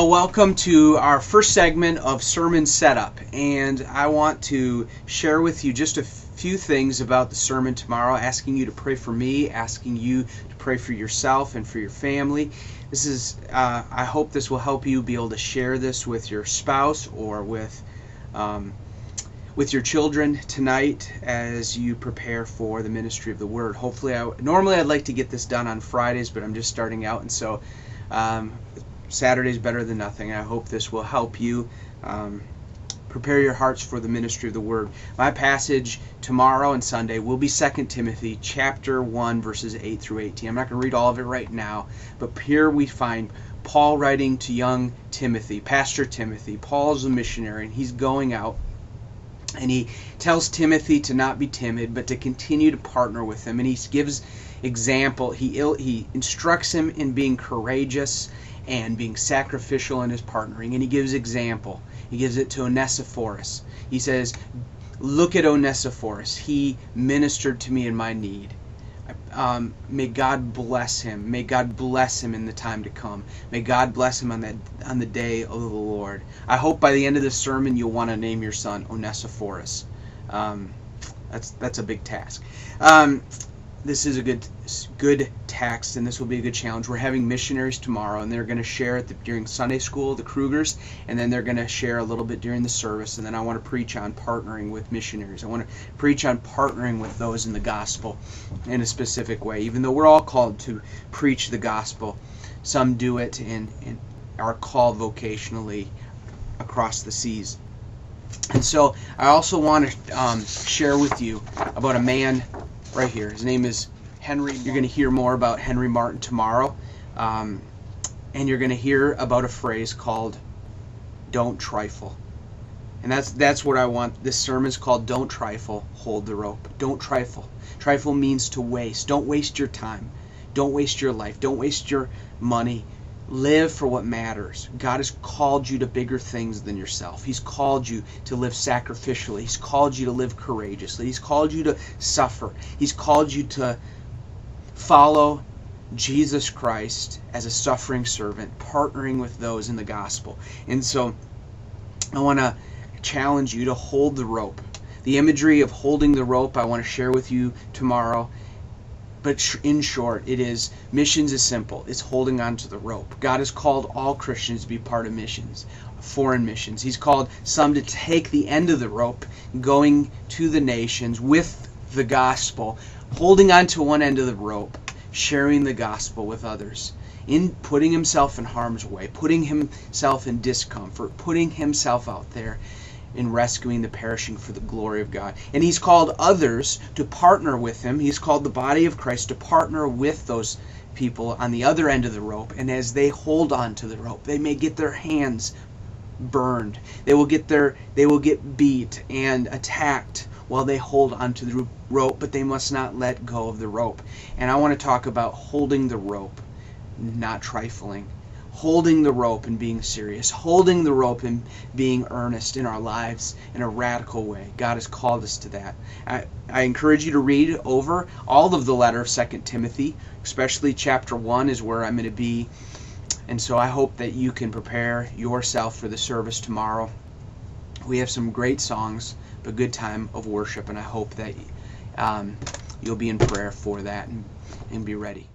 Well, welcome to our first segment of Sermon Setup, and I want to share with you just a few things about the sermon tomorrow, asking you to pray for me, asking you to pray for yourself and for your family. This is, I hope this will help you be able to share this with your spouse or with your children tonight as you prepare for the ministry of the Word. Hopefully, normally I'd like to get this done on Fridays, but I'm just starting out, and so Saturday's better than nothing. I hope this will help you prepare your hearts for the ministry of the Word. My passage tomorrow and Sunday will be 2 Timothy chapter 1, verses 8 through 18. I'm not going to read all of it right now, but here we find Paul writing to young Timothy, Pastor Timothy. Paul's a missionary, and he's going out, and he tells Timothy to not be timid, but to continue to partner with him. And he gives example. He instructs him in being courageous and being sacrificial in his partnering, and he gives example. He gives it to Onesiphorus. He says, look at Onesiphorus. He ministered to me in my need. May God bless him. May God bless him in the time to come. May God bless him on the day of the Lord. I hope by the end of this sermon you'll want to name your son Onesiphorus. That's a big task. This is a good text, and this will be a good challenge. We're having missionaries tomorrow, and they're going to share it during Sunday school, the Krugers, and then they're going to share a little bit during the service, and then I want to preach on partnering with missionaries. I want to preach on partnering with those in the gospel in a specific way. Even though we're all called to preach the gospel, some do it and are called vocationally across the seas. And so I also want to share with you about a man right here. His name is Henry. You're going to hear more about Henry Martin tomorrow, and you're going to hear about a phrase called "Don't trifle," and that's what I want. This sermon's called "Don't trifle, hold the rope." Don't trifle. Trifle means to waste. Don't waste your time. Don't waste your life. Don't waste your money. Live for what matters. God has called you to bigger things than yourself. He's called you to live sacrificially. He's called you to live courageously. He's called you to suffer. He's called you to follow Jesus Christ as a suffering servant, partnering with those in the gospel. And so I want to challenge you to hold the rope. The imagery of holding the rope I want to share with you tomorrow. But in short, missions is simple. It's holding on to the rope. God has called all Christians to be part of missions, foreign missions. He's called some to take the end of the rope, going to the nations with the gospel, holding on to one end of the rope, sharing the gospel with others, in putting himself in harm's way, putting himself in discomfort, putting himself out there in rescuing the perishing for the glory of God. And he's called others to partner with him. He's called the body of Christ to partner with those people on the other end of the rope. And as they hold on to the rope, they may get their hands burned. They will get beat and attacked while they hold onto the rope, but they must not let go of the rope. And I want to talk about holding the rope, not trifling. Holding the rope and being serious. Holding the rope and being earnest in our lives in a radical way. God has called us to that. I encourage you to read over all of the letter of 2 Timothy, especially chapter 1 is where I'm going to be. And so I hope that you can prepare yourself for the service tomorrow. We have some great songs, a good time of worship, and I hope that you'll be in prayer for that and be ready.